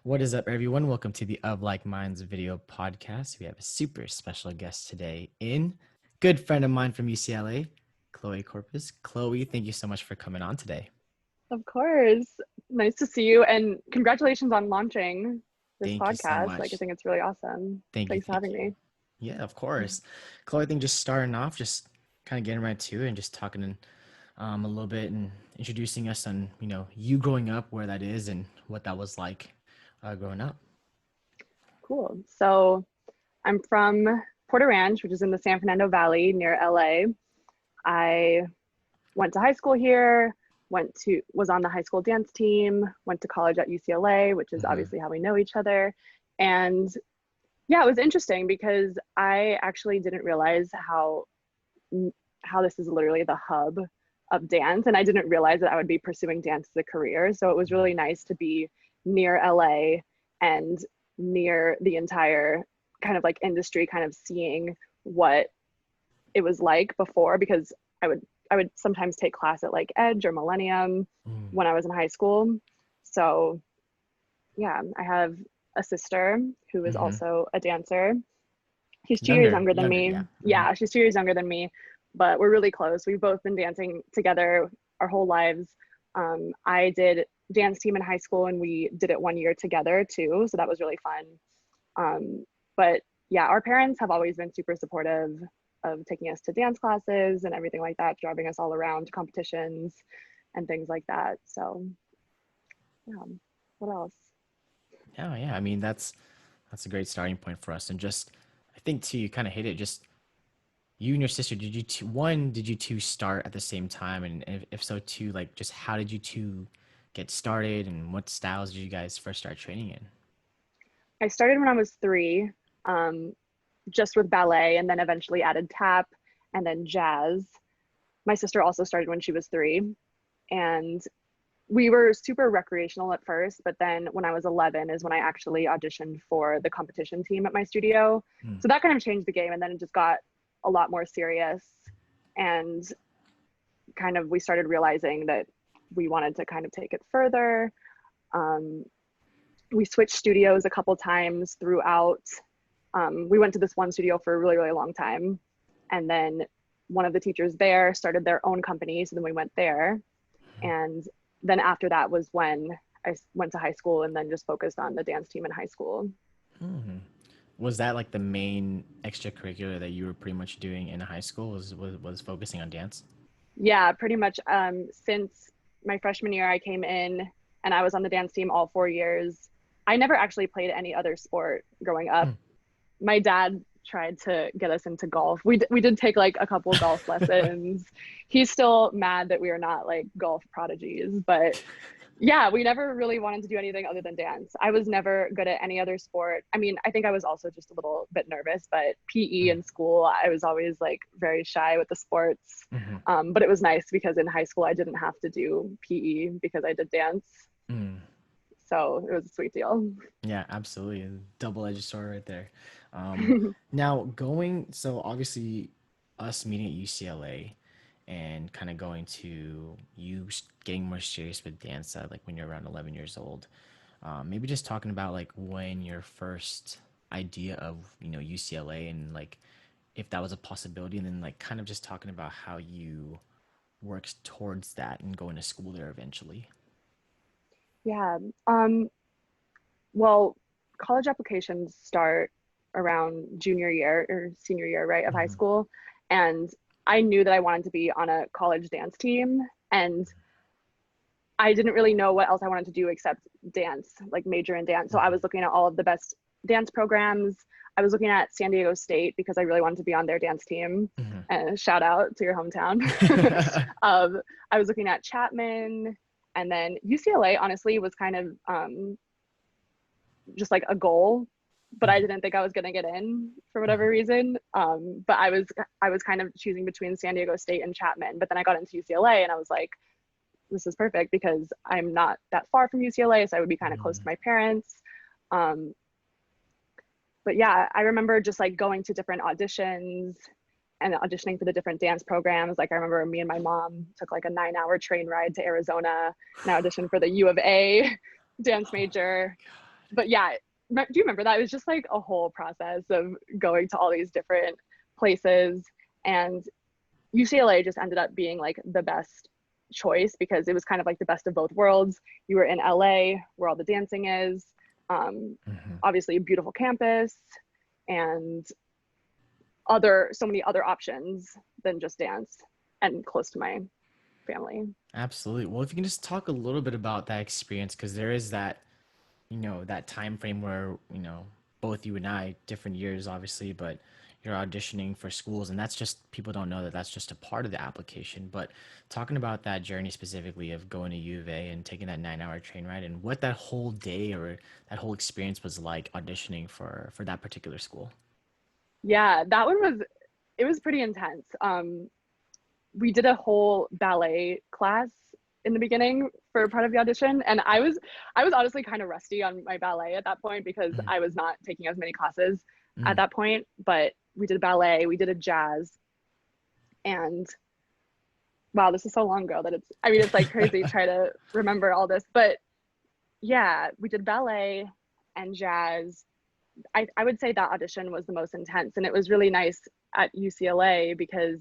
What is up, everyone? Welcome to the Of Like Minds video podcast. We have a super special guest today good friend of mine from UCLA, Chloe Corpuz. Chloe, thank you so much for coming on today. Of course. Nice to see you. And congratulations on launching this Thank you so podcast. I much. think it's really awesome. Thank you. Thanks for Thank having you. me. Yeah, of course. Chloe, I think just starting off, just kind of getting right to it and just talking a little bit and introducing us on, you growing up, where that is and what that was like growing up. Cool. So I'm from Porter Ranch, which is in the San Fernando Valley near LA. I went to high school here, was on the high school dance team, went to college at UCLA, which is obviously how we know each other. And yeah, it was interesting because I actually didn't realize how this is literally the hub of dance. And I didn't realize that I would be pursuing dance as a career. So it was really nice to be near LA and near the entire kind of like industry, kind of seeing what it was like before, because I would sometimes take class at like Edge or Millennium when I was in high school. So yeah, I have a sister who is also a dancer. She's 2 years younger than me. Yeah, she's 2 years younger than me, but we're really close. We've both been dancing together our whole lives. I did dance team in high school and we did it 1 year together too. So that was really fun. But yeah, our parents have always been super supportive of taking us to dance classes and everything like that, driving us all around to competitions and things like that. So yeah, what else? Yeah. I mean, that's a great starting point for us. And just, I think too, you kind of hit it. Just you and your sister, did you two start at the same time? And if so, two, like, just how did you two get started, and what styles did you guys first start training in? I started when I was 3, just with ballet, and then eventually added tap and then jazz. My sister also started when she was 3, and we were super recreational at first, but then when I was 11 is when I actually auditioned for the competition team at my studio. So that kind of changed the game, and then it just got a lot more serious, and kind of we started realizing that we wanted to kind of take it further. We switched studios a couple times throughout. We went to this one studio for a really, really long time, and then one of the teachers there started their own company, so then we went there. And then after that was when I went to high school and then just focused on the dance team in high school. Was that like the main extracurricular that you were pretty much doing in high school, was focusing on dance? Yeah, pretty much. Since my freshman year, I came in and I was on the dance team all 4 years. I never actually played any other sport growing up. My dad tried to get us into golf. We did take like a couple golf lessons. He's still mad that we are not like golf prodigies, but yeah, we never really wanted to do anything other than dance. I was never good at any other sport. I mean, I think I was also just a little bit nervous, but PE in school, I was always like very shy with the sports. But it was nice because in high school, I didn't have to do PE because I did dance. So it was a sweet deal. Yeah, absolutely. A double-edged sword right there. Now so obviously us meeting at UCLA and kind of going to you getting more serious with dance at like when you're around 11 years old. Maybe just talking about like when your first idea of, UCLA and like if that was a possibility, and then like kind of just talking about how you worked towards that and going to school there eventually. Yeah. Well, college applications start around junior year or senior year, right, of high school. And I knew that I wanted to be on a college dance team, and I didn't really know what else I wanted to do except dance, like major in dance. So I was looking at all of the best dance programs. I was looking at San Diego State because I really wanted to be on their dance team. And shout out to your hometown. I was looking at Chapman, and then UCLA honestly was kind of just like a goal, but I didn't think I was going to get in for whatever reason. But I was kind of choosing between San Diego State and Chapman, but then I got into UCLA and I was like, this is perfect because I'm not that far from UCLA, so I would be kind of close to my parents. But yeah, I remember just like going to different auditions and auditioning for the different dance programs. Like I remember me and my mom took like a 9-hour train ride to Arizona and I auditioned for the U of A dance major. But yeah, do you remember that? It was just like a whole process of going to all these different places. And UCLA just ended up being like the best choice because it was kind of like the best of both worlds. You were in LA where all the dancing is, Hmm. obviously a beautiful campus, and so many other options than just dance, and close to my family. Absolutely. Well, if you can just talk a little bit about that experience, because there is that, that time frame where, both you and I, different years, obviously, but you're auditioning for schools, and that's just, people don't know that that's just a part of the application. But talking about that journey specifically of going to U of A and taking that 9-hour train ride, and what that whole day or that whole experience was like auditioning for that particular school. Yeah, that one was, it was pretty intense. We did a whole ballet class in the beginning for part of the audition, and I was honestly kind of rusty on my ballet at that point because Mhm. I was not taking as many classes at Mm. that point. But we did ballet, we did a jazz, and wow, this is so long ago that it's like crazy to try to remember all this. But yeah, we did ballet and jazz. I would say that audition was the most intense, and it was really nice at UCLA because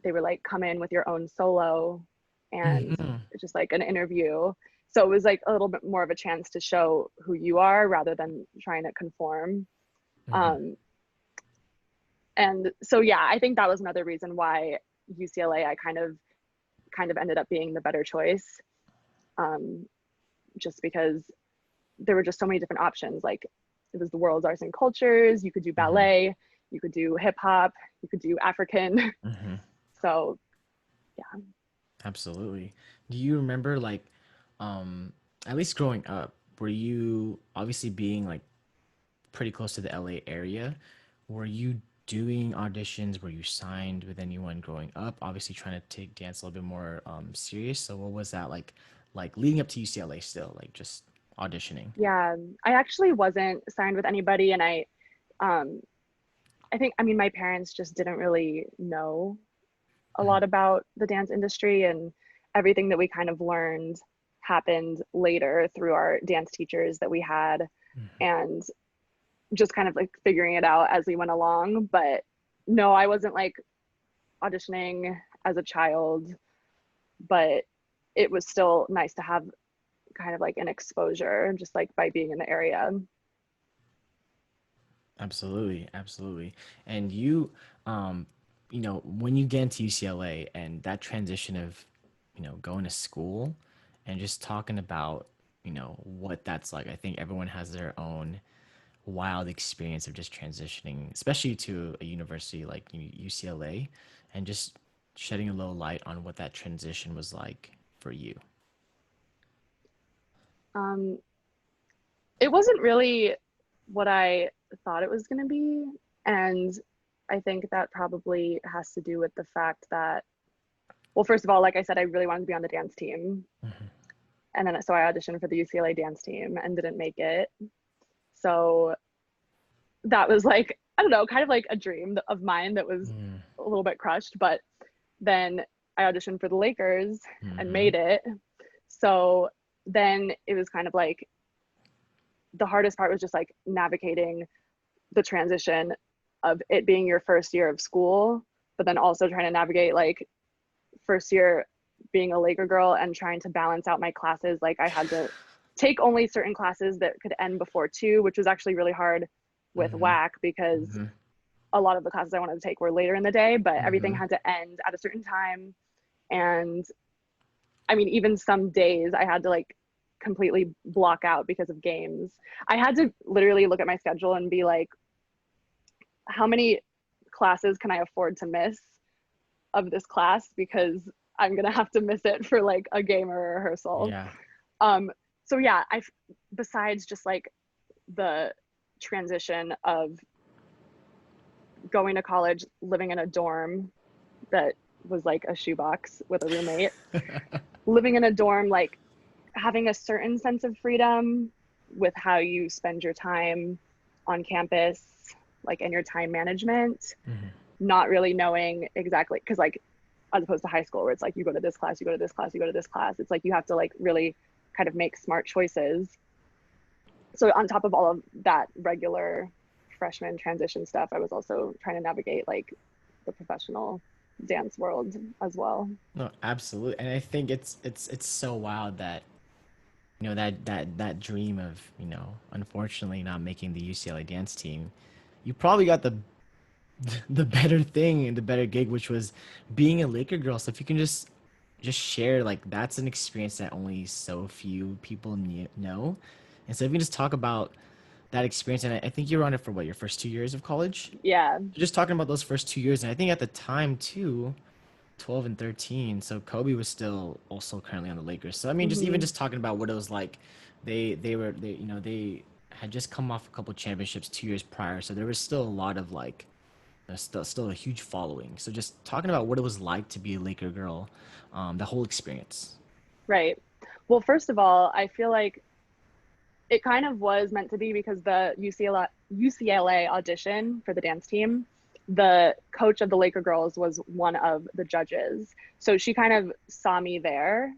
they were like, come in with your own solo, and Mhm. it's just like an interview. So it was like a little bit more of a chance to show who you are rather than trying to conform. Mhm. Um, and so yeah, I think that was another reason why UCLA I kind of ended up being the better choice, um, just because there were just so many different options. Like it was the world's arts and cultures. You could do Mhm. ballet, you could do hip hop, you could do African. Mhm. So yeah. Absolutely. Do you remember like, um, at least growing up, were you obviously being like pretty close to the LA area? Were you doing auditions? Were you signed with anyone growing up? Obviously trying to take dance a little bit more serious. So what was that like leading up to UCLA still, like just auditioning? Yeah, I actually wasn't signed with anybody, and um, I think, I mean, my parents just didn't really know a Mhm. lot about the dance industry, and everything that we kind of learned happened later through our dance teachers that we had, Mhm. and just kind of like figuring it out as we went along. But no, I wasn't like auditioning as a child, but it was still nice to have kind of like an exposure just like by being in the area. Absolutely, absolutely. And you, when you get into UCLA and that transition of, going to school and just talking about, what that's like. I think everyone has their own wild experience of just transitioning, especially to a university like UCLA, and just shedding a little light on what that transition was like for you. Um, it wasn't really what I thought it was going to be. And I think that probably has to do with the fact that, well, first of all, like I said, I really wanted to be on the dance team. Mhm. And then so I auditioned for the UCLA dance team and didn't make it. So that was like, I don't know, kind of like a dream of mine that was Mm. a little bit crushed. But then I auditioned for the Lakers and Mhm. made it. So then it was kind of like the hardest part was just like navigating the transition of it being your first year of school, but then also trying to navigate like first year being a Laker girl and trying to balance out my classes. Like I had to take only certain classes that could end before two, which was actually really hard with Mhm. WAC because Mhm. a lot of the classes I wanted to take were later in the day, but everything Mhm. had to end at a certain time. And I mean, even some days I had to like completely block out because of games. I had to literally look at my schedule and be like, how many classes can I afford to miss of this class because I'm gonna have to miss it for like a game or a rehearsal. Yeah. Um, so yeah, I besides just like the transition of going to college, living in a dorm that was like a shoebox with a roommate, living in a dorm, like having a certain sense of freedom with how you spend your time on campus, like in your time management, Mhm. not really knowing exactly, because like as opposed to high school where it's like you go to this class, you go to this class, you go to this class, it's like you have to like really kind of make smart choices. So on top of all of that regular freshman transition stuff, I was also trying to navigate like the professional dance world as well. No, absolutely. And I think it's so wild that that dream of, unfortunately not making the UCLA dance team, you probably got the better thing and the better gig, which was being a Laker girl. So if you can just share, like, that's an experience that only so few people know. And so if you can just talk about that experience, and I think you were on it for what, your first 2 years of college? Yeah. Just talking about those first 2 years, and I think at the time too, 12 and 13. So Kobe was still also currently on the Lakers. So I mean, just even Hmm. just talking about what it was like, they had just come off a couple championships 2 years prior. So there was still a lot of like, still a huge following. So just talking about what it was like to be a Laker girl, the whole experience. Right. Well, first of all, I feel like it kind of was meant to be because the UCLA audition for the dance team, the coach of the Laker girls was one of the judges. So she kind of saw me there.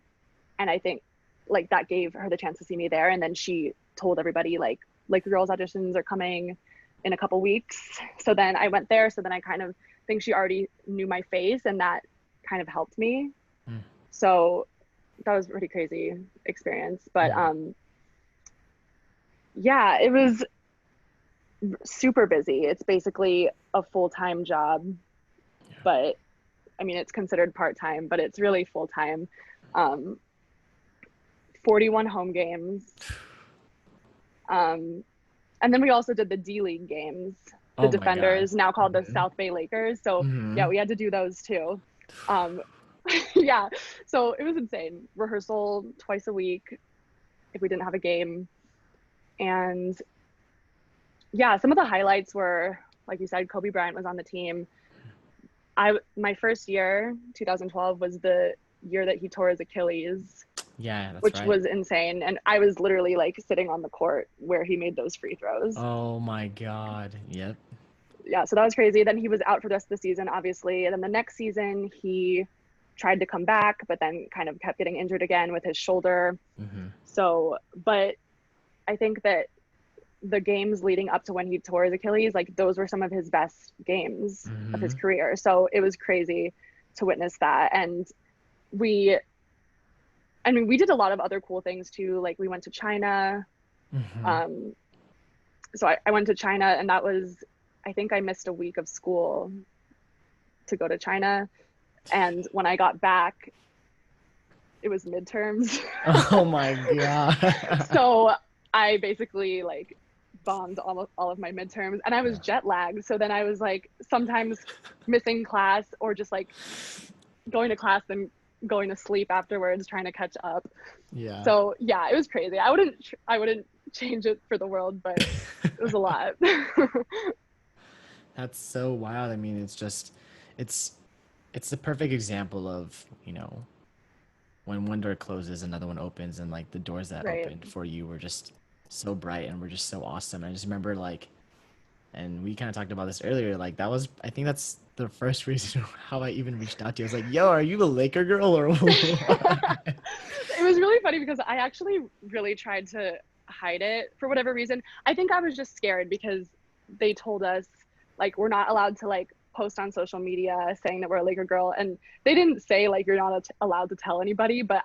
And I think like that gave her the chance to see me there. And then she told everybody like Laker girls auditions are coming in a couple weeks. So then I went there. So then I kind of think she already knew my face and that kind of helped me. Mm, So that was a pretty crazy experience. But mhm. yeah, it was super busy. It's basically a full-time job, but I mean, it's considered part-time, but it's really full-time. Um, 41 home games. Um, and then we also did the D League games, the Oh my God. Defenders, now called the Hmm. South Bay Lakers. So yeah, Hmm. we had to do those too. Um, yeah, so it was insane. Rehearsal twice a week if we didn't have a game. And yeah, some of the highlights were, like you said, Kobe Bryant was on the team. My first year, 2012, was the year that he tore his Achilles, Yeah, that's which right. was insane. And I was literally like sitting on the court where he made those free throws. Oh my God. Yep. Yeah, so that was crazy. Then he was out for the rest of the season, obviously. And then the next season, he tried to come back, but then kind of kept getting injured again with his shoulder. Hmm. So, but I think that the games leading up to when he tore his Achilles, like those were some of his best games of his Hmm. career. So it was crazy to witness that. And we, I mean, we did a lot of other cool things too. Like we went to China. Hmm. Um, so I went to China and that was, I think I missed a week of school to go to China. And when I got back, it was midterms. Oh my God. So I basically like bombed all of my midterms and I was jet lagged. So then I was like sometimes missing class or just like going to class and going to sleep afterwards trying to catch up. Yeah. So yeah, it was crazy. I wouldn't change it for the world, but it was a lot. That's so wild. I mean, it's it's the perfect example of, when one door closes, another one opens, and like the doors that Right. opened for you were just so bright and were just so awesome. And I just remember, like, and we kind of talked about this earlier, like that was, I think that's the first reason how I even reached out to you. I was like, yo, are you a Laker girl or what? It was really funny because I actually really tried to hide it for whatever reason. I think I was just scared because they told us like we're not allowed to like post on social media saying that we're a Laker girl, and they didn't say like you're not allowed to tell anybody. But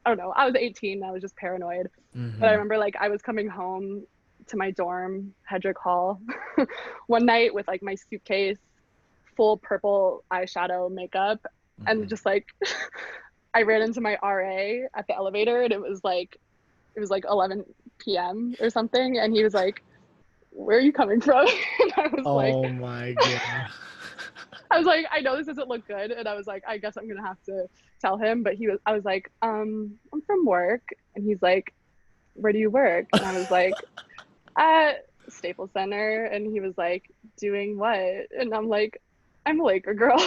I don't know. I was 18. I was just paranoid. But I Hmm. remember like I was coming home to my dorm, Hedrick Hall, one night with like my suitcase, full purple eyeshadow makeup, and Hmm. just like I ran into my RA at the elevator and it was like 11 p.m. or something and he was like, "Where are you coming from?" And Oh my God. I was like, "I know this doesn't look good." And I was like, "I guess I'm going to have to tell him." But I was like, "I'm from work." And he's like, "Where do you work?" And I was like, "At Staples Center." And he was like, "Doing what?" And I'm like, "I'm a Laker girl."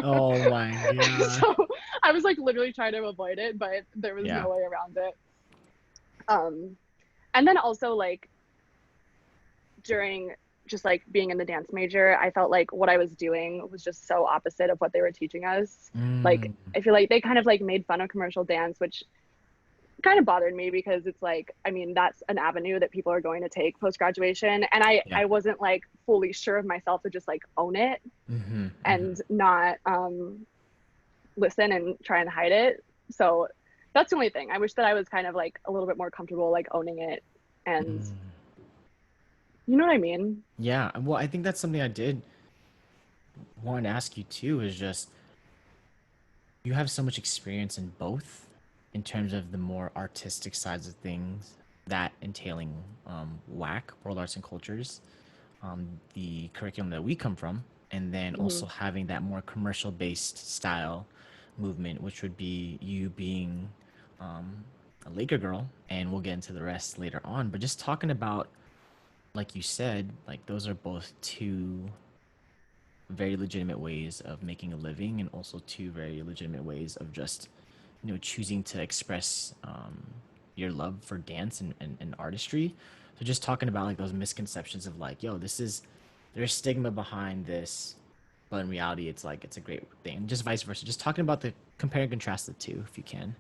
Oh my God. So I was like literally trying to avoid it, but there was Yeah. no way around it. Um, and then also like during just like being in the dance major, I felt like what I was doing was just so opposite of what they were teaching us. Like Mm. I feel like they kind of like made fun of commercial dance, which kind of bothered me because it's like, I mean, that's an avenue that people are going to take post graduation, and Yeah. I wasn't like fully sure of myself to just like own it Mm-hmm. Mm-hmm. and not listen and try and hide it. So that's the only thing. I wish that I was kind of like a little bit more comfortable like owning it, and you know what I mean? Yeah. Well, I think that's something I did want to ask you too, is just you have so much experience in both in terms of the more artistic sides of things, that entailing WAC, World Arts and Cultures, the curriculum that we come from, and then Hmm. also having that more commercial based style movement, which would be you being a Laker girl, and we'll get into the rest later on. But just talking about, like you said, like those are both two very legitimate ways of making a living, and also two very legitimate ways of just, choosing to express your love for dance and artistry. So just talking about like those misconceptions of like, yo, there's stigma behind this, but in reality it's like it's a great thing. Just vice versa. Just talking about the compare and contrast the two if you can.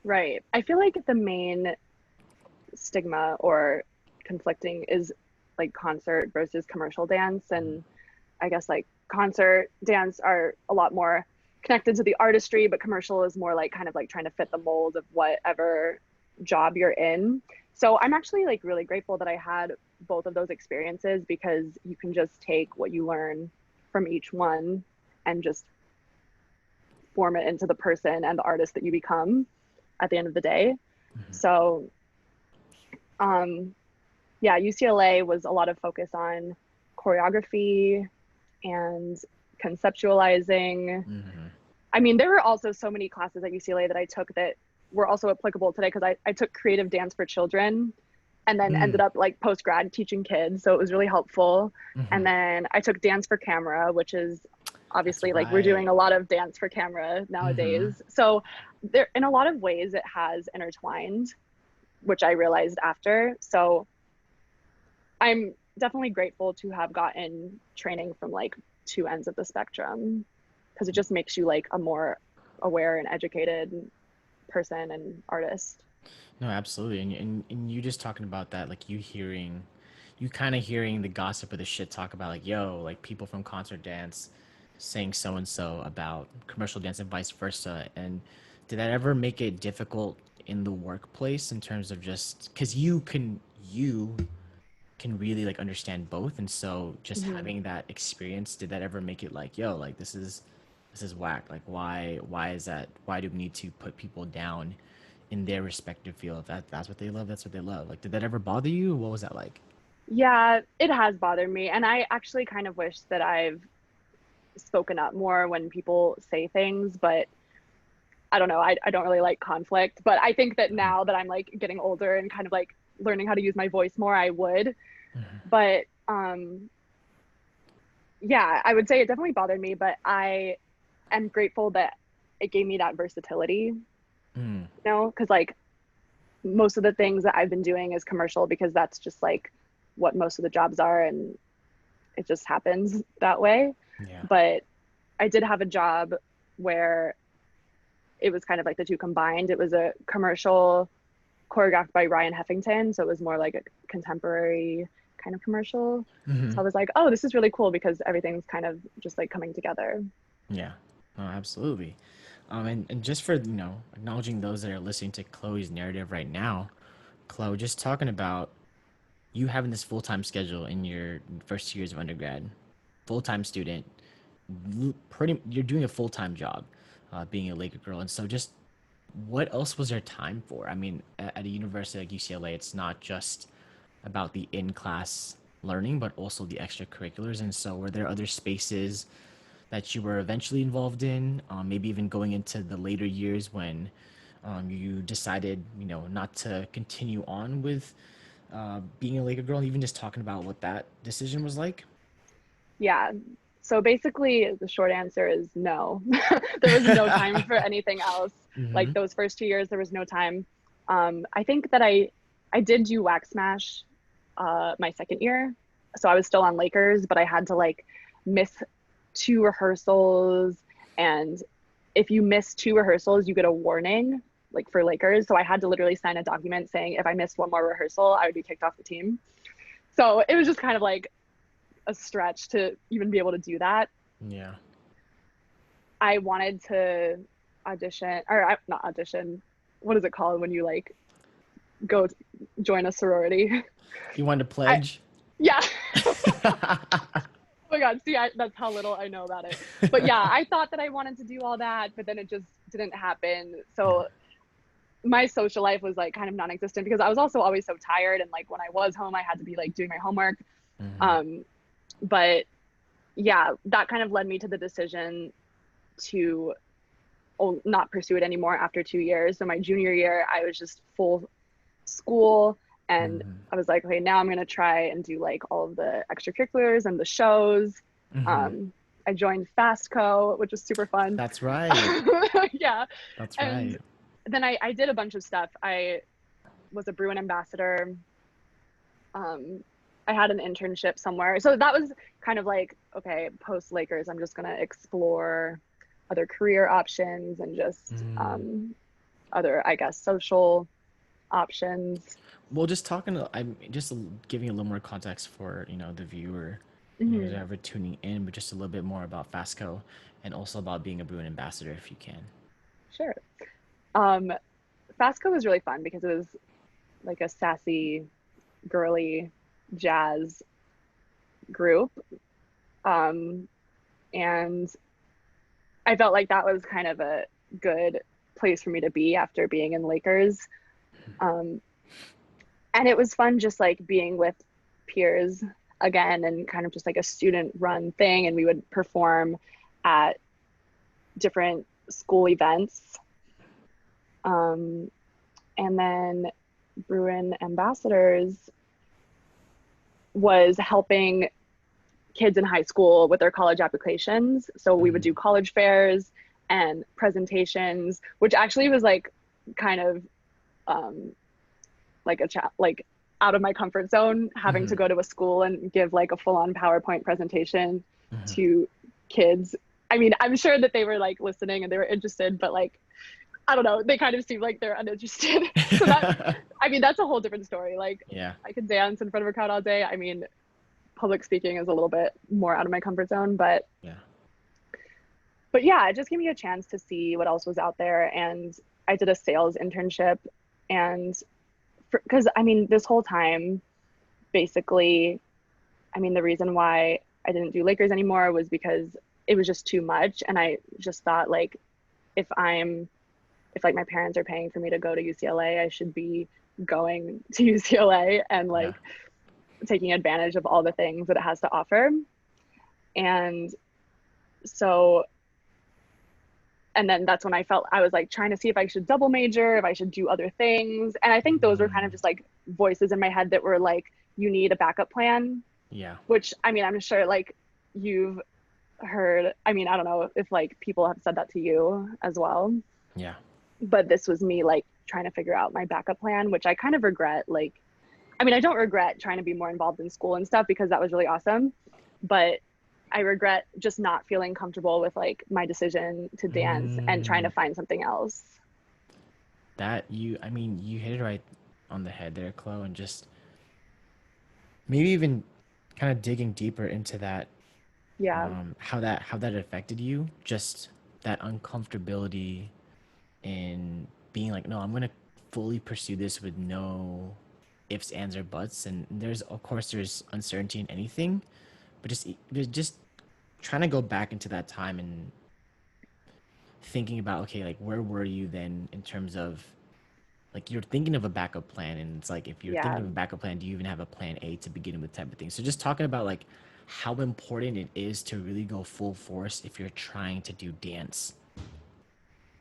Right. I feel like the main stigma or conflicting is like concert versus commercial dance. And I guess like concert dance are a lot more connected to the artistry, but commercial is more like kind of like trying to fit the mold of whatever job you're in. So I'm actually like really grateful that I had both of those experiences, because you can just take what you learn from each one and just form it into the person and the artist that you become at the end of the day. So um, yeah, UCLA was a lot of focus on choreography and conceptualizing. Mm-hmm. I mean, there were also so many classes at UCLA that I took that were also applicable today, because I took creative dance for children and then ended up like post grad teaching kids. So it was really helpful. Mm-hmm. And then I took dance for camera, which is That's obviously like we're doing right. a lot of dance for camera Mm-hmm. nowadays. So there, in a lot of ways, it has intertwined, which I realized after. So I'm definitely grateful to have gotten training from like two ends of the spectrum, because it just makes you like a more aware and educated person and artist. No, absolutely. And you just talking about that, like you kind of hearing the gossip or the shit talk about like, yo, like people from concert dance saying so and so about commercial dance and vice versa. And did that ever make it difficult in the workplace in terms of just because you can really like understand both, and so just Mm-hmm. having that experience, did that ever make it like, yo, like this is whack, like why is that, why do we need to put people down in their respective field? If that's what they love, that's what they love. Like, did that ever bother you? What was that like? Yeah, it has bothered me. And I actually kind of wish that I've spoken up more when people say things, but I don't know. I don't really like conflict. But I think that now that I'm like getting older and kind of like learning how to use my voice more, I would. But yeah, I would say it definitely bothered me, but I am grateful that it gave me that versatility, Mm, because like most of the things that I've been doing is commercial, because that's just like what most of the jobs are, and it just happens that way. yeah. But I did have a job where it was kind of like the two combined. It was a commercial choreographed by Ryan Heffington, so it was more like a contemporary kind of commercial. Hmm. So I was like, oh, this is really cool, because everything's kind of just like coming together. Yeah. No, absolutely. And just for, acknowledging those that are listening to Chloe's narrative right now, Chloe, just talking about you having this full-time schedule in your first 2 years of undergrad, full-time student, pretty you're doing a full-time job, being a Laker girl. And so just what else was there time for? I mean, at a university like UCLA, it's not just about the in-class learning, but also the extracurriculars. And so were there other spaces that you were eventually involved in, maybe even going into the later years when you decided, not to continue on with being a Laker girl, and even just talking about what that decision was like? Yeah. So basically, the short answer is no. There was no time for anything else. Like Mm-hmm. those first 2 years, there was no time. I think that I did do Wax Smash my second year, so I was still on Lakers, but I had to like miss two rehearsals, and if you miss two rehearsals, you get a warning like for Lakers. So I had to literally sign a document saying if I missed one more rehearsal, I would be kicked off the team. So it was just kind of like a stretch to even be able to do that. Yeah. I wanted to audition, or not audition. What is it called when you like go join a sorority? You wanted to I pledge? yeah. Oh my God, see, that's how little I know about it. But yeah, I thought that I wanted to do all that, but then it just didn't happen. So my social life was like kind of non-existent because I was also always so tired. And like when I was home, I had to be like doing my homework. Mm-hmm. Um, but yeah, that kind of led me to the decision to not pursue it anymore after 2 years. So my junior year, I was just full school. And Mm-hmm. I was like, okay, now I'm going to try and do like all of the extracurriculars and the shows. Mm-hmm. Um, I joined FASTco, which was super fun. That's right. Yeah. That's And right. then I did a bunch of stuff. I was a Bruin ambassador. Um, I had an internship somewhere. So that was kind of like, okay, post Lakers, I'm just going to explore other career options and just Mm. other, I guess, social options. Well, just talking, I'm just giving a little more context for, the viewer, who's Mm-hmm. ever tuning in, but just a little bit more about FASTco and also about being a Bruin ambassador if you can. Sure. Um, FASTco was really fun because it was like a sassy, girly jazz group. Um, and I felt like that was kind of a good place for me to be after being in Lakers. Um, and it was fun just like being with peers again and kind of just like a student run thing. And we would perform at different school events. Um, and then Bruin Ambassadors was helping kids in high school with their college applications. So we would Mm-hmm. do college fairs and presentations, which actually was like kind of um, like like out of my comfort zone, having Mm-hmm. to go to a school and give like a full on PowerPoint presentation Mm-hmm. to kids. I mean, I'm sure that they were like listening and they were interested, but like, I don't know, they kind of seemed like they're uninterested. So that, I mean, that's a whole different story. Like, Yeah. I could dance in front of a crowd all day. I mean, public speaking is a little bit more out of my comfort zone, Yeah. but yeah, it just gave me a chance to see what else was out there. And I did a sales internship. And because I mean, this whole time, basically, I mean, the reason why I didn't do Lakers anymore was because it was just too much. And I just thought, like, if I'm, if like my parents are paying for me to go to UCLA, I should be going to UCLA and Yeah. like taking advantage of all the things that it has to offer. And so and then that's when I felt I was like trying to see if I should double major, if I should do other things. And I think those were kind of Mm. just like voices in my head that were like, you need a backup plan, Yeah. which I mean, I'm sure like you've heard, I mean, I don't know if like people have said that to you as well, Yeah. but this was me like trying to figure out my backup plan, which I kind of regret. Like, I mean, I don't regret trying to be more involved in school and stuff because that was really awesome, but I regret just not feeling comfortable with like my decision to dance and trying Mm. to find something else. I mean, you hit it right on the head there, Chloe, and just maybe even kind of digging deeper into that, Yeah, how that affected you, just that uncomfortability in being like, no, I'm gonna fully pursue this with no ifs, ands, or buts. And there's, of course, there's uncertainty in anything, but just trying to go back into that time and thinking about, okay, like where were you then in terms of like you're thinking of a backup plan, and it's like if you're thinking yeah, of a backup plan, do you even have a plan A to begin with type of thing? So just talking about like how important it is to really go full force if you're trying to do dance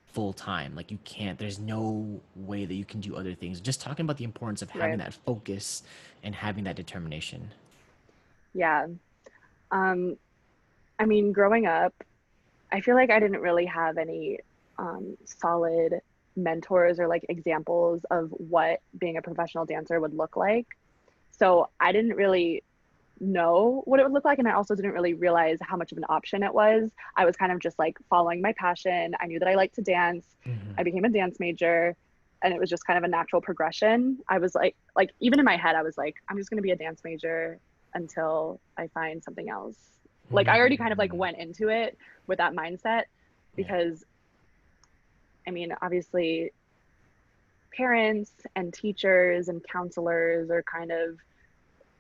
full time. Like you can't, there's no way that you can do other things. Just talking about the importance of having right. that focus and having that determination. Yeah. Um, I mean, growing up, I feel like I didn't really have any solid mentors or like examples of what being a professional dancer would look like. So I didn't really know what it would look like. And I also didn't really realize how much of an option it was. I was kind of just like following my passion. I knew that I liked to dance. Hmm. I became a dance major, and it was just kind of a natural progression. I was like even in my head, I was like, I'm just going to be a dance major until I find something else. Like I already kind of like Hmm. went into it with that mindset Yeah. because I mean, obviously parents and teachers and counselors are kind of,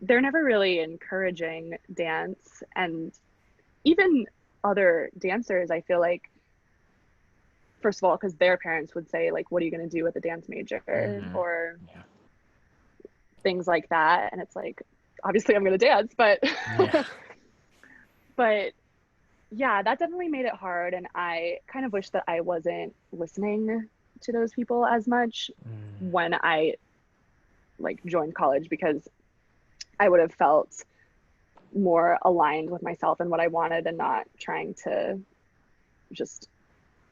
they're never really encouraging dance. And even other dancers, I feel like, first of all, because their parents would say, like, what are you going to do with a dance major? Hmm. Or Yeah. things like that. And it's like, obviously, I'm going to dance, but, Yeah. but yeah, that definitely made it hard. And I kind of wish that I wasn't listening to those people as much Mm. when I like joined college, because I would have felt more aligned with myself and what I wanted, and not trying to just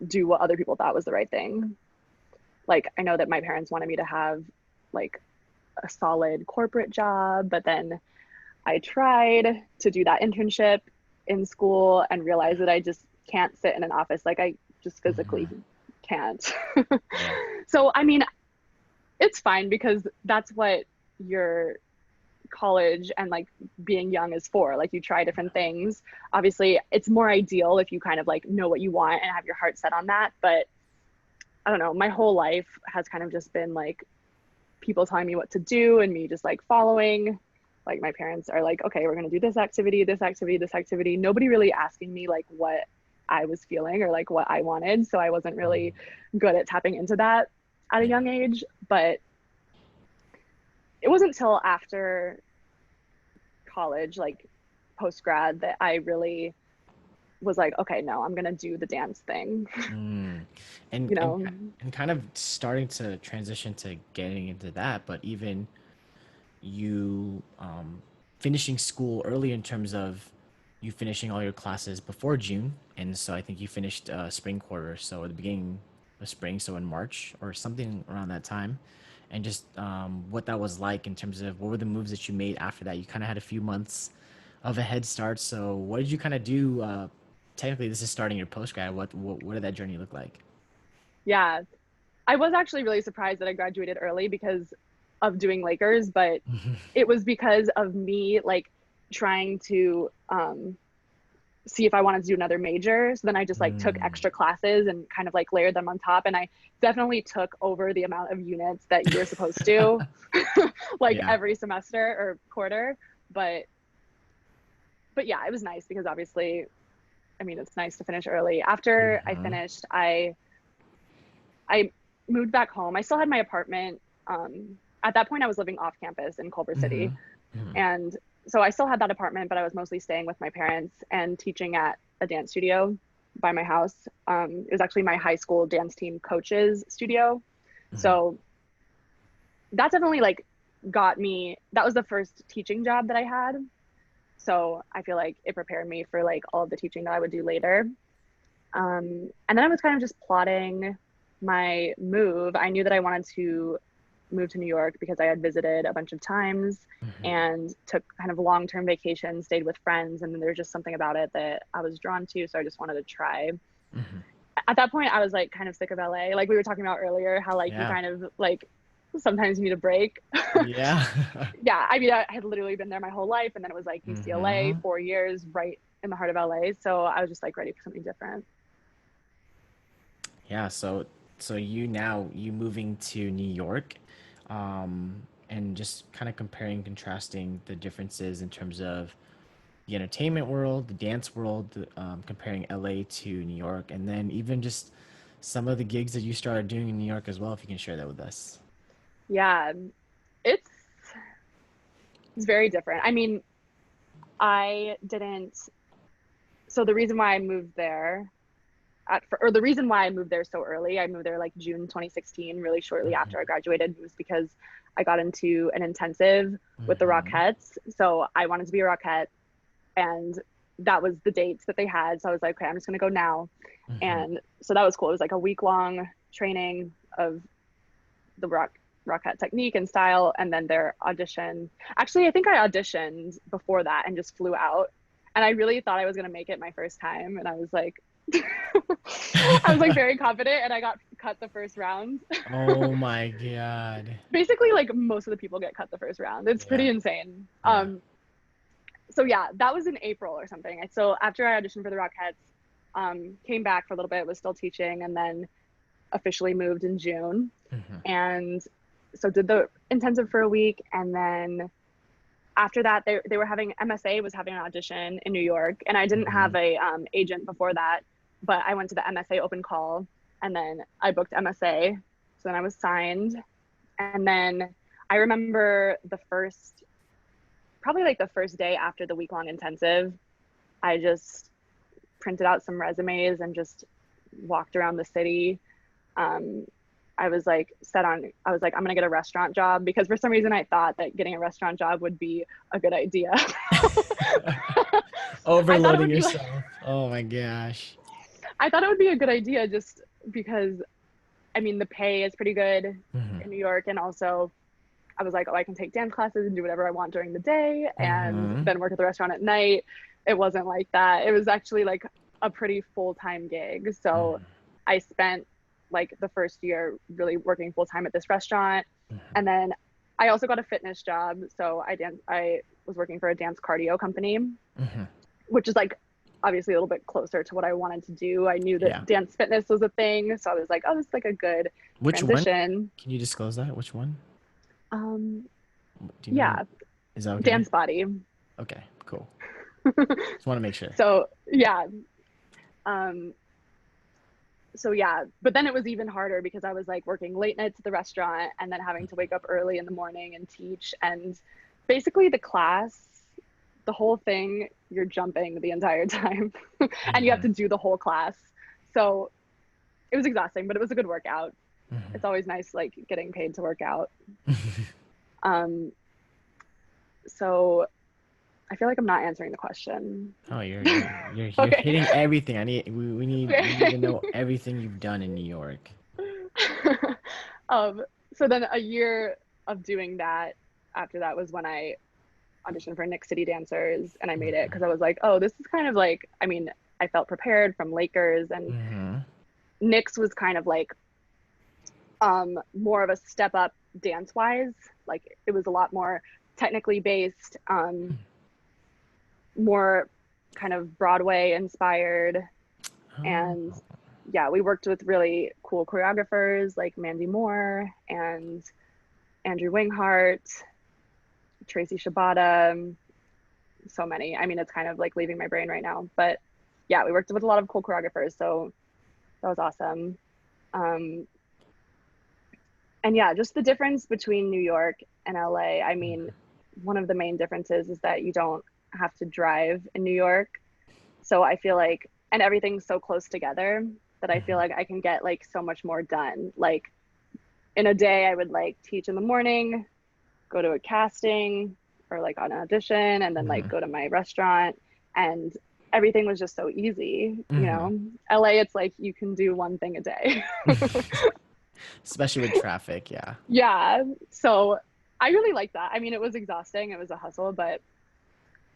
do what other people thought was the right thing. Like, I know that my parents wanted me to have like a solid corporate job, but then I tried to do that internship in school and realized that I just can't sit in an office. Like, I just physically Hmm. can't. Yeah. So, I mean, it's fine because that's what your college and like being young is for. Like, you try different things. Obviously, it's more ideal if you kind of like know what you want and have your heart set on that. But I don't know, my whole life has kind of just been like people telling me what to do and me just like following. Like, my parents are like, okay, we're going to do this activity, this activity, this activity. Nobody really asking me like what I was feeling or like what I wanted. So I wasn't Mm. really good at tapping into that at a Yeah. young age. But it wasn't until after college, like post grad, that I really was like, okay, no, I'm going to do the dance thing, Mm. you And and know? and kind of starting to transition to getting into that, but even you finishing school early in terms of you finishing all your classes before June, and so I think you finished spring quarter, so at the beginning of spring, so in March or something around that time, and just what that was like in terms of what were the moves that you made after that. You kind of had a few months of a head start, so what did you kind of do? Technically, this is starting your post grad. What did that journey look like? Yeah. I was actually really surprised that I graduated early because of doing Lakers, but it was because of me like trying to see if I wanted to do another major. So then I just like took Mm. extra classes and kind of like layered them on top. And I definitely took over the amount of units that you were supposed to, like Yeah. every semester or quarter. But but yeah, it was nice because obviously, I mean, it's nice to finish early. After I Hmm. finished, I moved back home. I still had my apartment. At that point, I was living off campus in Culver Hmm. City, and so I still had that apartment, but I was mostly staying with my parents and teaching at a dance studio by my house. It was actually my high school dance team coach's studio. Hmm. So that definitely like got me, that was the first teaching job that I had. So I feel like it prepared me for like all of the teaching that I would do later. And then I was kind of just plotting my move. I knew that I wanted to move to New York because I had visited a bunch of times Hmm. and took kind of long term vacations, stayed with friends, and there's just something about it that I was drawn to. So I just wanted to try. Hmm. At that point, I was like kind of sick of LA. Like we were talking about earlier, how like you Yeah. kind of like sometimes you need a break. Yeah. Yeah, I mean, I had literally been there my whole life, and then it was like UCLA, Hmm. 4 years right in the heart of LA. So I was just like ready for something different. Yeah. So you now you moving to New York, and just kind of comparing and contrasting the differences in terms of the entertainment world, the dance world, comparing LA to New York, and then even just some of the gigs that you started doing in New York as well, if you can share that with us. Yeah, it's it's very different. I mean, I didn't. So the reason why I moved there or the reason why I moved there so early, I moved there like June 2016, really shortly after I Hmm. graduated, was because I got into an intensive with the Hmm. Rockettes. So I wanted to be a Rockette, and that was the dates that they had. So I was like, okay, I'm just gonna go now. Hmm. And so that was cool. It was like a week long training of the rock. Rockette technique and style, and then their audition. Actually, I think I auditioned before that and just flew out. And I really thought I was gonna make it my first time, and I was like, I was like very confident, and I got cut the first round. Oh my God. Basically, like most of the people get cut the first round. It's Yeah. pretty insane. Yeah. So yeah, that was in April or something. So after I auditioned for the Rockettes, came back for a little bit, was still teaching, and then officially moved in June. Hmm. And so did the intensive for a week, and then after that they were having MSA was having an audition in New York, and I didn't Hmm. have a agent before that, but I went to the MSA open call, and then I booked MSA. So then I was signed, and then I remember the first, probably like the first day after the week long intensive, I just printed out some resumes and just walked around the city. Um, I was like I was like, I'm gonna get a restaurant job because for some reason I thought that getting a restaurant job would be a good idea. I thought it Overloading would be like, yourself. Oh my gosh. I thought it would be a good idea just because, I mean, the pay is pretty good Hmm. in New York. And also, I was like, oh, I can take dance classes and do whatever I want during the day and Hmm. then work at the restaurant at night. It wasn't like that. It was actually like a pretty full time gig. So I spent like the first year really working full time at this restaurant. And then I also got a fitness job. So I was working for a dance cardio company, Hmm. which is like obviously a little bit closer to what I wanted to do. I knew that Yeah. dance fitness was a thing. So I was like, oh, this is like a good Which one? transition. Can you disclose that? Which one? Um, Do you know? yeah, Is that okay? dance body. Okay, cool. Just want to make sure. So yeah. Um, so yeah, but then it was even harder because I was like working late nights at the restaurant and then having to wake up early in the morning and teach. And basically the class, the whole thing, you're jumping the entire time and you have Hmm. to do the whole class. So it was exhausting, but it was a good workout. It's always nice like getting paid to work out. Hmm. Um, so I feel like I'm not answering the question. Oh, you're Okay. hitting everything. We need to Okay. know everything you've done in New York. um, so then a year of doing that after that was when I auditioned for Knicks City Dancers and I made it because I was like, oh, this is kind of like, I mean, I felt prepared from Lakers and Hmm. Knicks was kind of like more of a step up dance wise. Like it was a lot more technically based, more kind of Broadway inspired. And Oh. yeah, we worked with really cool choreographers like Mandy Moore and Andrew Winghart, Tracy Shabata, so many. I mean, it's kind of like leaving my brain right now. But yeah, we worked with a lot of cool choreographers. So that was awesome. Um, and yeah, just the difference between New York and LA. I mean, one of the main differences is that you don't have to drive in New York. So I feel like, and everything's so close together that I feel Hmm. like I can get like so much more done. Like in a day, I would like teach in the morning, go to a casting or like on an audition, and then like Hmm. go to my restaurant. And everything was just so easy, you Hmm. know? LA, it's like you can do one thing a day. Especially with traffic, yeah. Yeah. So I really like that. I mean, it was exhausting, it was a hustle, but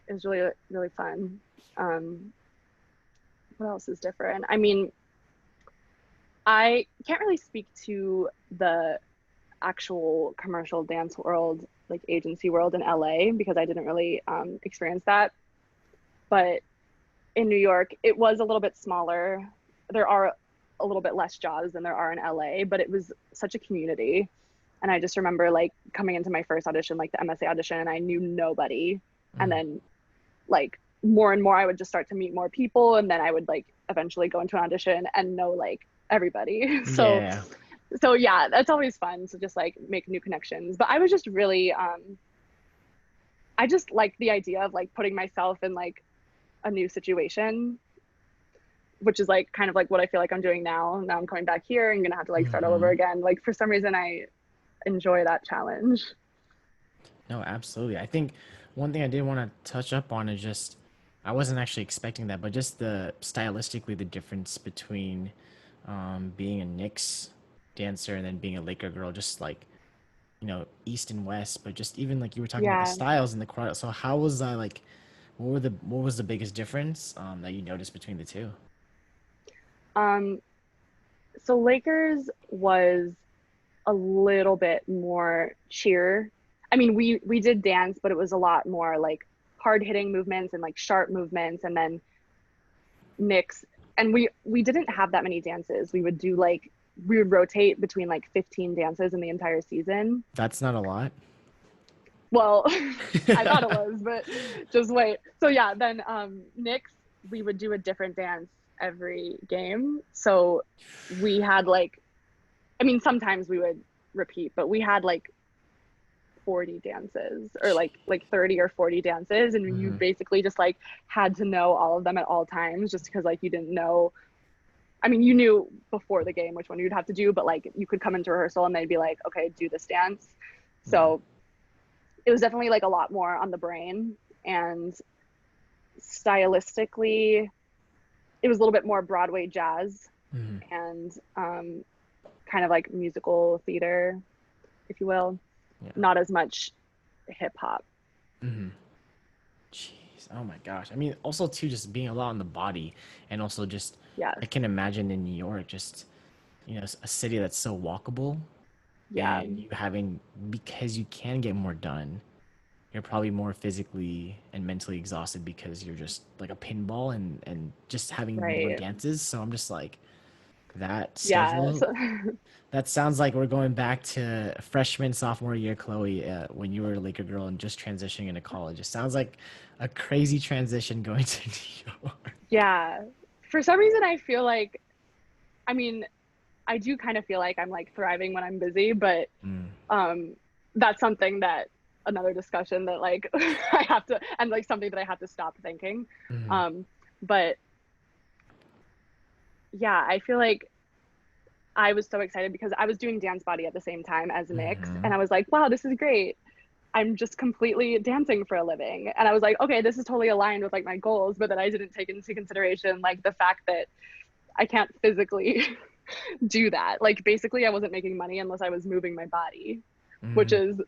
it was really, really fun. Um, what else is different? I mean, I can't really speak to the actual commercial dance world, like agency world in LA, because I didn't really experience that. But in New York, it was a little bit smaller. There are a little bit less jobs than there are in LA, but it was such a community. And I just remember like coming into my first audition, like the MSA audition, and I knew nobody. And Mm. then like more and more, I would just start to meet more people. And then I would like eventually go into an audition and know like everybody. Yeah. So yeah, that's always fun to just like make new connections. But I was just really, I just like the idea of like putting myself in like a new situation, which is like kind of like what I feel like I'm doing now. Now I'm coming back here and gonna have to like start all over Hmm. again. Like for some reason, I enjoy that challenge. No, absolutely. I think one thing I did want to touch up on is just I wasn't actually expecting that, but just the stylistically the difference between being a Knicks dancer and then being a Laker girl, just like east and west, but just even like you were talking about the Yeah. styles and the choreo. So how was that like? What was the biggest difference that you noticed between the two? Um, so Lakers was a little bit more cheer. I mean, we did dance, but it was a lot more like hard hitting movements and like sharp movements. And then Knicks, and we didn't have that many dances. We would rotate between like 15 dances in the entire season. That's not a lot. Well, I thought it was, but just wait. So yeah, then Knicks, we would do a different dance every game. So we had like, I mean, sometimes we would repeat, but we had like 40 dances or like 30 or 40 dances, and you Hmm. basically just like had to know all of them at all times, just because like you didn't know. I mean, you knew before the game which one you'd have to do, but like you could come into rehearsal and they'd be like, okay, do this dance. Yeah. So it was definitely like a lot more on the brain, and stylistically it was a little bit more Broadway jazz Hmm. and kind of like musical theater, if you will, Yeah. not as much hip hop. Hmm. Jeez. Oh my gosh. I mean, also too, just being a lot on the body, and also just Yes. I can imagine in New York, just a city that's so walkable, Yeah. and you having because you can get more done. You're probably more physically and mentally exhausted because you're just like a pinball and just having more Right. dances. So I'm just like that Yeah. schedule. So, That sounds like we're going back to freshman sophomore year, Chloe, when you were a Laker girl and just transitioning into college. It sounds like a crazy transition going to New York. yeah. For some reason, I feel like, I mean, I do kind of feel like I'm like thriving when I'm busy, but Mm, um, that's something that another discussion that like I have to, and like something that I have to stop thinking. mm, Um, but yeah, I feel like I was so excited because I was doing dance body at the same time as Knicks, mm-hmm. and I was like, wow, this is great. I'm just completely dancing for a living. And I was like, okay, this is totally aligned with like my goals, but then I didn't take into consideration like the fact that I can't physically do that. Like basically I wasn't making money unless I was moving my body, which Mm, is,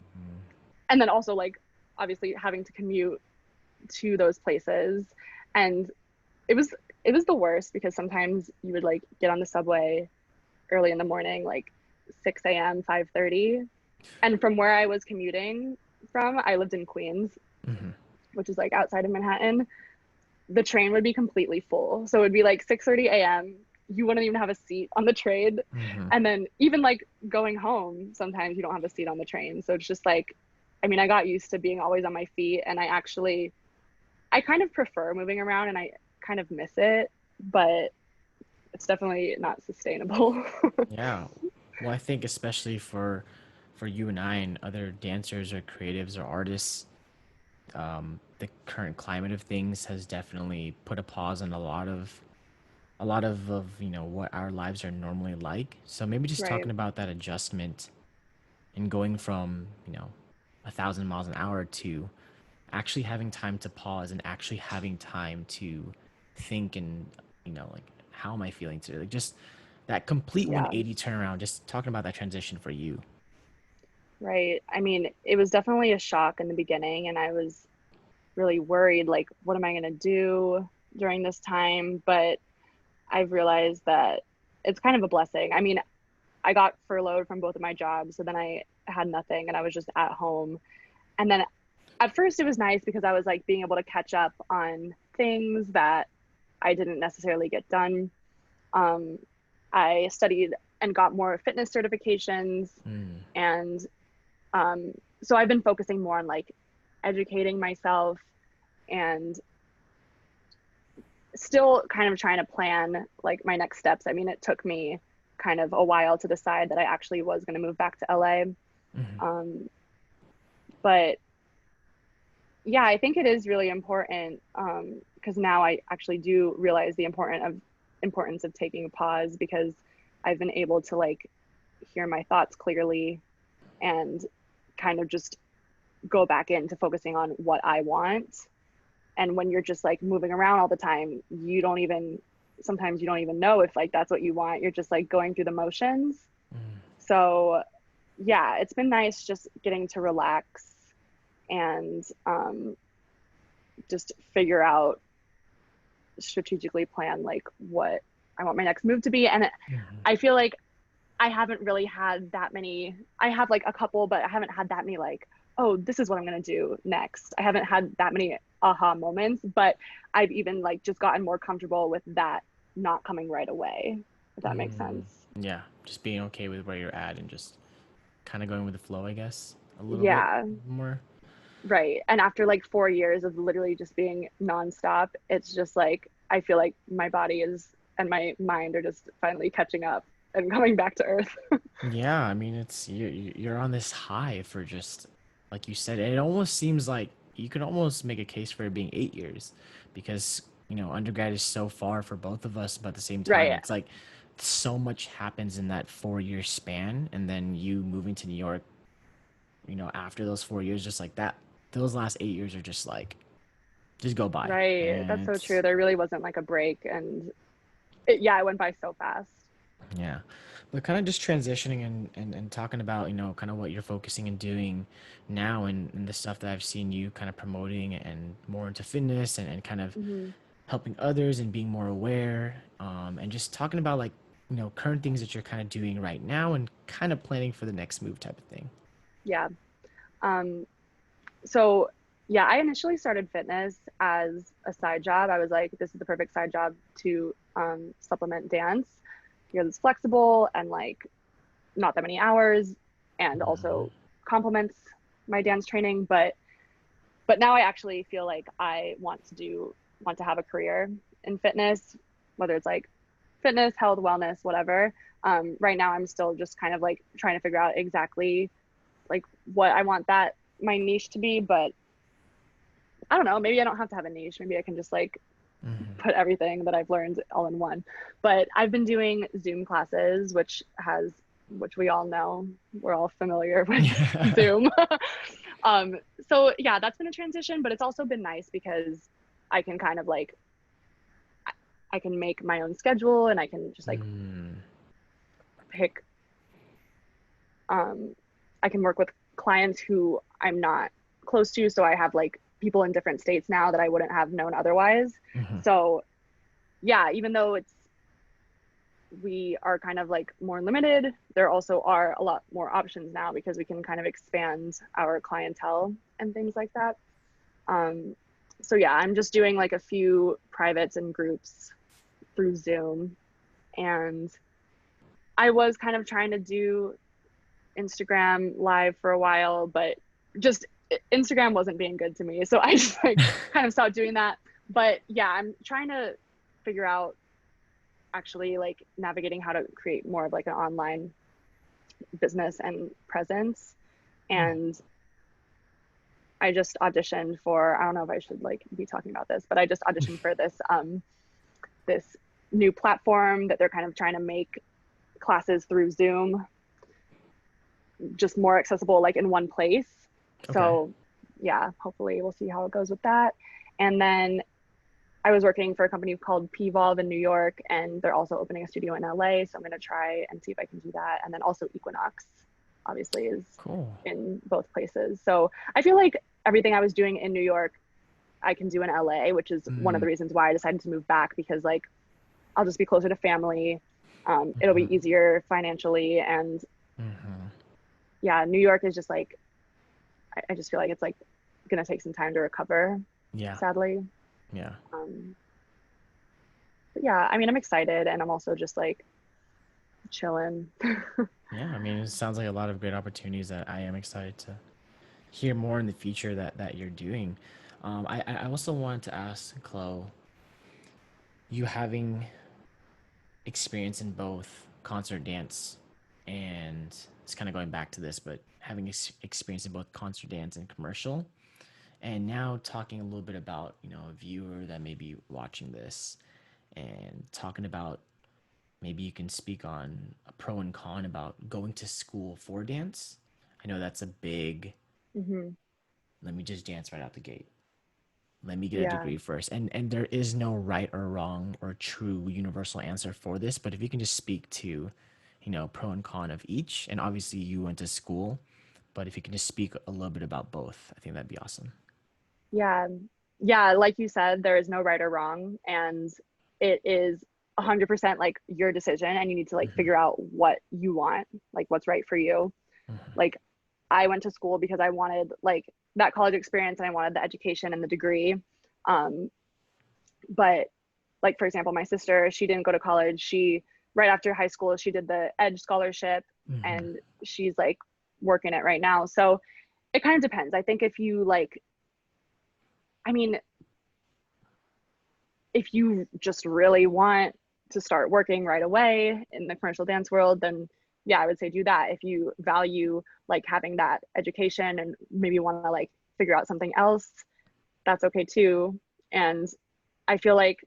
and then also like obviously having to commute to those places. And it was it was the worst because sometimes you would like get on the subway early in the morning, like 6 a.m., 5:30. And from where I was commuting from, I lived in Queens, mm-hmm. which is like outside of Manhattan. The train would be completely full. So it would be like 6:30 a.m. You wouldn't even have a seat on the train. Mm-hmm. And then even like going home, sometimes you don't have a seat on the train. So it's just like, I mean, I got used to being always on my feet, and I kind of prefer moving around, and I kind of miss it, but it's definitely not sustainable. Yeah. Well, I think especially for you and I and other dancers or creatives or artists, the current climate of things has definitely put a pause on a lot of what our lives are normally like. So maybe just Right. talking about that adjustment and going from 1,000 miles an hour to actually having time to pause and actually having time to think and like how am I feeling today? Like just that complete Yeah. 180 turnaround. Just talking about that transition for you. Right. I mean, it was definitely a shock in the beginning, and I was really worried like, what am I going to do during this time? But I've realized that it's kind of a blessing. I mean, I got furloughed from both of my jobs, so then I had nothing and I was just at home. And then at first it was nice because I was like being able to catch up on things that I didn't necessarily get done. Um, I studied and got more fitness certifications, Mm, and um, so I've been focusing more on like educating myself and still kind of trying to plan like my next steps. I mean, it took me kind of a while to decide that I actually was going to move back to LA. mm, Um, but yeah, I think it is really important because now I actually do realize the importance of taking a pause, because I've been able to like hear my thoughts clearly and kind of just go back into focusing on what I want. And when you're just like moving around all the time, sometimes you don't even know if like that's what you want. You're just like going through the motions. mm. So yeah, it's been nice just getting to relax and just figure out, strategically plan like what I want my next move to be. And Mhm. I feel like I haven't really had that many. I have like a couple, but I haven't had that many like, oh, this is what I'm going to do next. I haven't had that many aha moments, but I've even like just gotten more comfortable with that not coming right away, if that makes Mm, sense. yeah, just being okay with where you're at and just kind of going with the flow, I guess, a little bit Yeah, more. right. And after like 4 years of literally just being nonstop, it's just like I feel like my body is and my mind are just finally catching up and coming back to earth. Yeah, I mean, it's you're on this high for just like you said, and it almost seems like you could almost make a case for it being 8 years because undergrad is so far for both of us, but at the same time, Right. it's like so much happens in that 4 year span, and then you moving to New York, after those 4 years, just like that, those last 8 years are just like just go by, Right. That's and so true. it's There really wasn't like a break and yeah, it went by so fast. yeah. But kind of just transitioning and talking about, kind of what you're focusing and doing now and the stuff that I've seen you kind of promoting and more into fitness and kind of Hmm. helping others and being more aware. And just talking about like, current things that you're kind of doing right now and kind of planning for the next move type of thing. Yeah. Um, so yeah, I initially started fitness as a side job. I was like, this is the perfect side job to supplement dance because it's flexible and like not that many hours and also complements my dance training. But now I actually feel like I want to have a career in fitness, whether it's like fitness, health, wellness, whatever. Right now, I'm still just kind of like trying to figure out exactly like what I want that my niche to be. But I don't know. Maybe I don't have to have a niche. Maybe I can just like put everything that I've learned all in one. But I've been doing Zoom classes, which we all know, we're all familiar with Yeah. Zoom. um, so yeah, that's been a transition, but it's also been nice because I can kind of like I can make my own schedule and I can just like Mm, pick um I can work with clients who I'm not close to. So I have like people in different states now that I wouldn't have known otherwise. mhm. So yeah, even though we are kind of like more limited, there also are a lot more options now because we can kind of expand our clientele and things like that. Um, so yeah, I'm just doing like a few privates and groups through Zoom. And I was kind of trying to do Instagram live for a while, but just Instagram wasn't being good to me. So I just like kind of stopped doing that. But yeah, I'm trying to figure out actually like navigating how to create more of like an online business and presence. And I just auditioned for, I don't know if I should like be talking about this, but I just auditioned for this new platform that they're kind of trying to make classes through Zoom just more accessible like in one place. Okay. So yeah, hopefully we'll see how it goes with that. And then I was working for a company called Pvolve in New York, and they're also opening a studio in LA. So I'm going to try and see if I can do that. And then also Equinox, obviously, is Cool. in both places. So I feel like everything I was doing in New York, I can do in LA, which is one of Mm, the reasons why I decided to move back because like I'll just be closer to family. It'll be easier financially, and yeah, New York is just like I just feel like it's like going to take some time to recover, yeah. sadly. Yeah. Um, but yeah, I mean, I'm excited, and I'm also just like chilling. Yeah. I mean, it sounds like a lot of great opportunities that I am excited to hear more in the future that you're doing. I also wanted to ask Chloe, you having experience in both concert dance and it's kind of going back to this, but having experience in both concert dance and commercial, and now talking a little bit about a viewer that may be watching this and talking about maybe you can speak on a pro and con about going to school for dance. I know that's a big, Hmm. let me just dance right out the gate, let me get a Yeah. degree first, and there is no right or wrong or true universal answer for this, but if you can just speak to pro and con of each. And obviously you went to school, but if you can just speak a little bit about both, I think that'd be awesome. Yeah. Yeah, like you said, there is no right or wrong, and it is 100% like your decision, and you need to like Hmm. figure out what you want, like what's right for you. Hmm. Like I went to school because I wanted like that college experience and I wanted the education and the degree. Um, but like for example, my sister, she didn't go to college. She right after high school, she did the Edge scholarship Hmm. and she's like working it right now. So it kind of depends. I think if you like, I mean, if you just really want to start working right away in the commercial dance world, then yeah, I would say do that. If you value like having that education and maybe want to like figure out something else, that's okay too. And I feel like,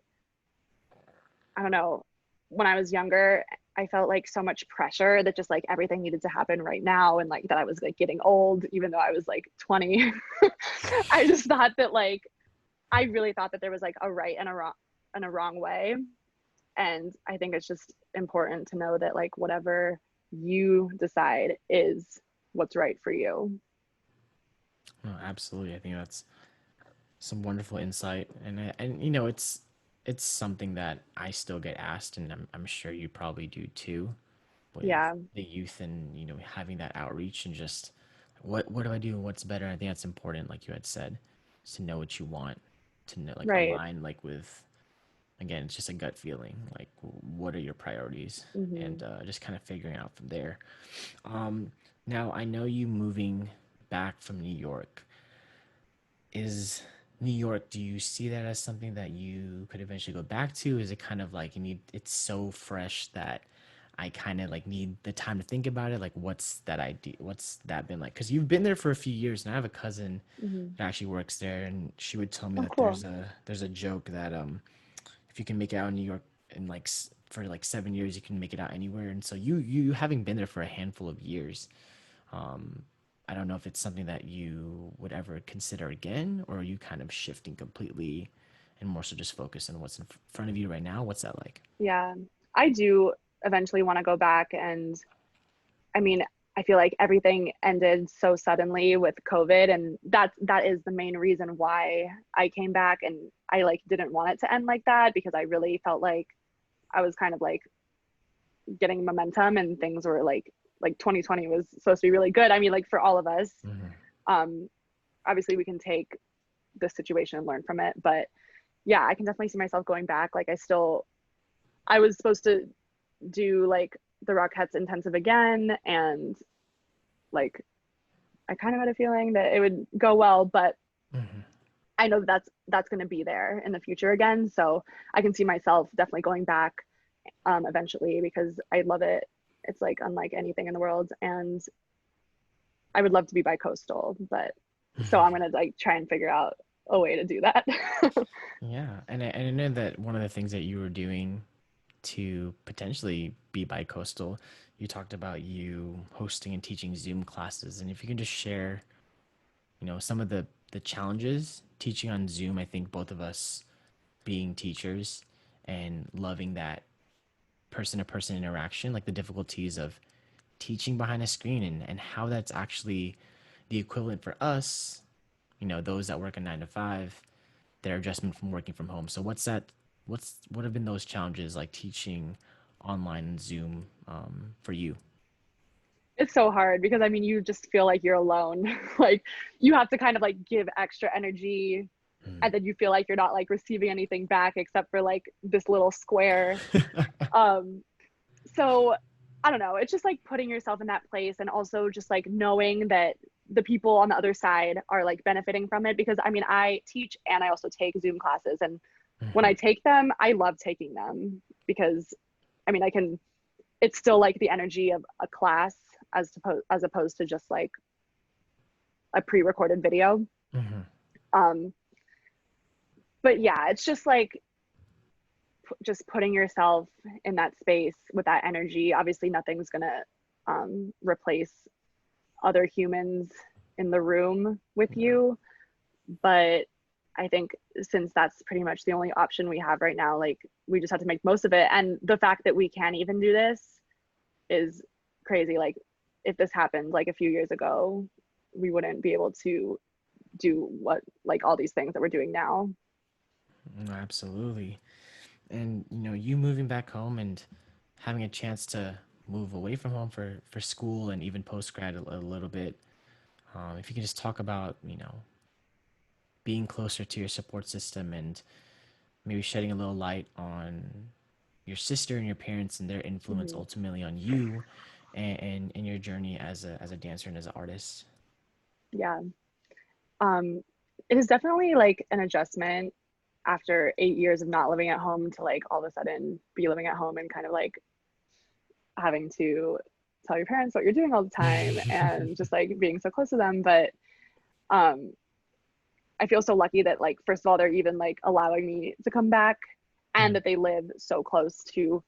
I don't know, when I was younger, I felt like so much pressure that just like everything needed to happen right now and like that I was like getting old, even though I was like 20. I just thought that like, I really thought that there was like a right and a wrong way. And I think it's just important to know that like whatever you decide is what's right for you. No, absolutely. I think that's some wonderful insight, and it's something that I still get asked, and I'm sure you probably do too, with Yeah, the youth and having that outreach and just what do I do? What's better? I think that's important, like you had said, is to know what you want, to know like right. align like with again, it's just a gut feeling, like what are your priorities, Hmm. and just kind of figuring out from there. Um, Now I know you moving back from New York is New York, do you see that as something that you could eventually go back to? Is it kind of like you need it's so fresh that I kind of like need the time to think about it? Like what's that idea? What's that been like? Because you've been there for a few years, and I have a cousin Hmm. that actually works there, and she would tell me Oh, that cool. there's a joke that if you can make it out in New York in like for like 7 years, you can make it out anywhere. And so you having been there for a handful of years, um, I don't know if it's something that you would ever consider again, or are you kind of shifting completely and more so just focus on what's in front of you right now? What's that like? Yeah, I do eventually want to go back. And I mean, I feel like everything ended so suddenly with COVID, and that is the main reason why I came back. And I like didn't want it to end like that because I really felt like I was kind of like getting momentum and things were like 2020 was supposed to be really good. I mean, like for all of us, Hmm. um, obviously we can take this situation and learn from it. But yeah, I can definitely see myself going back. Like I was supposed to do like the Rockettes intensive again, and like I kind of had a feeling that it would go well, but Hmm. I know that's going to be there in the future again. So I can see myself definitely going back eventually because I love it. It's like unlike anything in the world, and I would love to be bi-coastal, but so I'm gonna like try and figure out a way to do that. Yeah, and I know that one of the things that you were doing to potentially be bi-coastal, you talked about you hosting and teaching Zoom classes, and if you can just share, some of the challenges teaching on Zoom. I think both of us being teachers and loving that person to person interaction, like the difficulties of teaching behind a screen and how that's actually the equivalent for us, those that work a 9 to 5, their adjustment from working from home. So what have been those challenges like teaching online and Zoom for you? It's so hard because I mean you just feel like you're alone. Like you have to kind of like give extra energy, and then you feel like you're not like receiving anything back except for like this little square. Um so I don't know, it's just like putting yourself in that place and also just like knowing that the people on the other side are like benefiting from it. Because I mean I teach and I also take Zoom classes, and when I Hmm. take them I love taking them because I mean I can, it's still like the energy of a class as opposed to just like a pre-recorded video. Hmm. um but yeah, it's just like just putting yourself in that space with that energy. Obviously nothing's gonna replace other humans in the room with Yeah. you, but I think since that's pretty much the only option we have right now, like we just have to make most of it. And the fact that we can even do this is crazy. Like if this happened like a few years ago, we wouldn't be able to do what like all these things that we're doing now. Absolutely. And you moving back home and having a chance to move away from home for school and even post grad a little bit. If you could just talk about being closer to your support system and maybe shedding a little light on your sister and your parents and their influence Mm-hmm. ultimately on you and your journey as a dancer and as an artist. Yeah. Um, it is definitely like an adjustment after 8 years of not living at home to like all of a sudden be living at home and kind of like having to tell your parents what you're doing all the time and just like being so close to them. But um, I feel so lucky that like first of all they're even like allowing me to come back and Mm, that they live so close to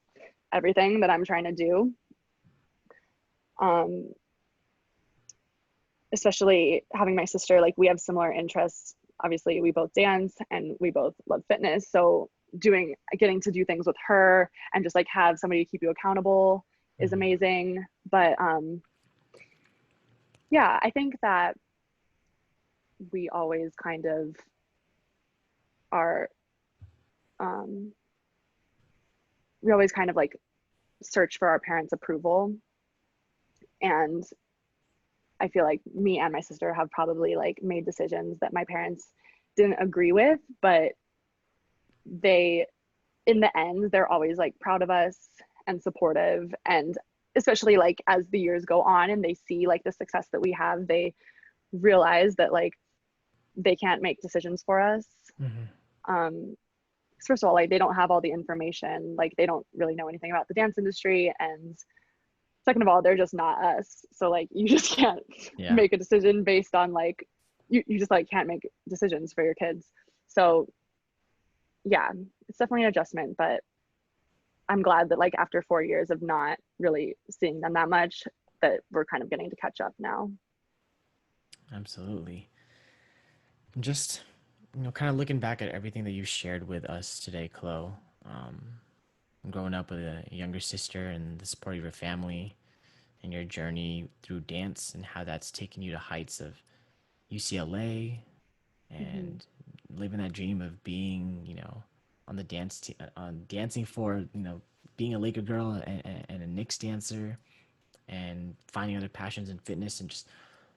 everything that I'm trying to do. Um, Especially having my sister, like we have similar interests. Obviously, we both dance and we both love fitness. So getting to do things with her and just like have somebody to keep you accountable is mhm, amazing. But yeah, I think that we always kind of are um, we always kind of like search for our parents' approval. And I feel like me and my sister have probably like made decisions that my parents didn't agree with, but they in the end they're always like proud of us and supportive. And especially like as the years go on and they see like the success that we have, they realize that like they can't make decisions for us. mhm. um First of all, like they don't have all the information, like they don't really know anything about the dance industry, and second of all they're just not us, so like you just can't Yeah, make a decision based on like you just like can't make decisions for your kids. So yeah, it's definitely an adjustment, but I'm glad that like after 4 years of not really seeing them that much, that we're kind of getting to catch up now. absolutely. Just kind of looking back at everything that you shared with us today, Chloe. Um, Growing up with a younger sister and the support of your family and your journey through dance and how that's taken you to heights of UCLA Mm-hmm. and living that dream of being, on the on dancing for, being a Lakergirl and a Knicks dancer and finding other passions in fitness and just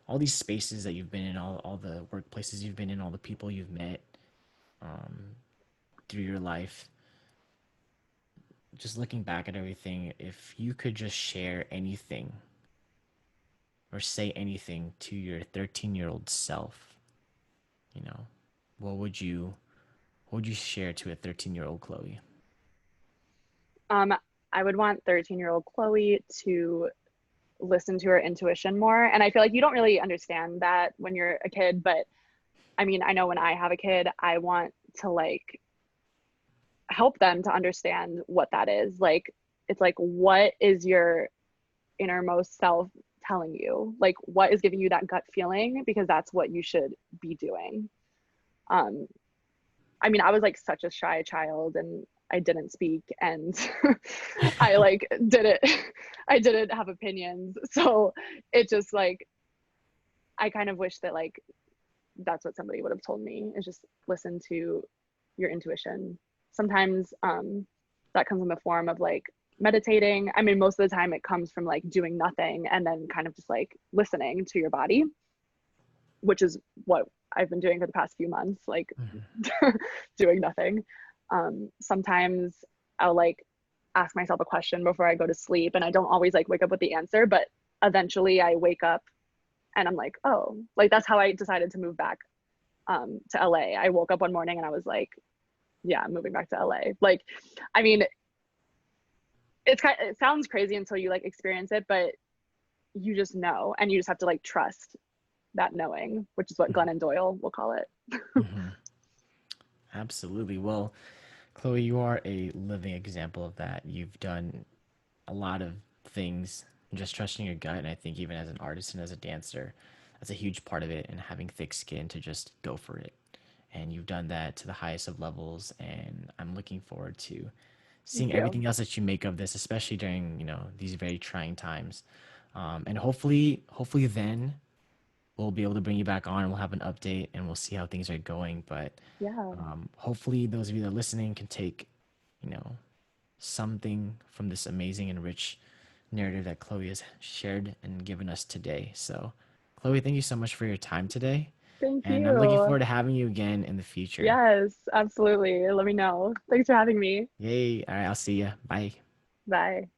all these spaces that you've been in, all the workplaces you've been in, all the people you've met through your life. Just looking back at everything, if you could just share anything or say anything to your 13-year-old self, you know, what would you share to a 13-year-old Chloe? um I would want 13-year-old Chloe to listen to her intuition more, and I feel like you don't really understand that when you're a kid, but I mean I know when I have a kid I want to like help them to understand what that is. Like it's like what is your innermost self telling you, like what is giving you that gut feeling, because that's what you should be doing. um I mean I was like such a shy child and I didn't speak, and I like didn't I didn't have opinions, so it just like I kind of wish that like that's what somebody would have told me, is just listen to your intuition. Sometimes that comes in the form of like meditating. I mean, most of the time it comes from like doing nothing and then kind of just like listening to your body, which is what I've been doing for the past few months, like doing nothing. Sometimes I'll like ask myself a question before I go to sleep, and I don't always like wake up with the answer, but eventually I wake up and I'm like, oh, like that's how I decided to move back to LA. I woke up one morning and I was like, yeah, I'm moving back to LA. Like, I mean, it sounds crazy until you like experience it, but you just know, and you just have to like trust that knowing, which is what Glennon Doyle will call it. Mm-hmm. Absolutely. Well, Chloe, you are a living example of that. You've done a lot of things, just trusting your gut. And I think even as an artist and as a dancer, that's a huge part of it. And having thick skin to just go for it. And you've done that to the highest of levels. And I'm looking forward to seeing Thank you. everything else that you make of this, especially during, these very trying times. And hopefully then we'll be able to bring you back on and we'll have an update and we'll see how things are going. But Yeah. hopefully those of you that are listening can take, you know, something from this amazing and rich narrative that Chloe has shared and given us today. So, Chloe, thank you so much for your time today. Thank And I'm looking you. forward to having you again in the future. Yes, absolutely. Let me know. Thanks for having me. Yay. All right. I'll see you. Bye. Bye.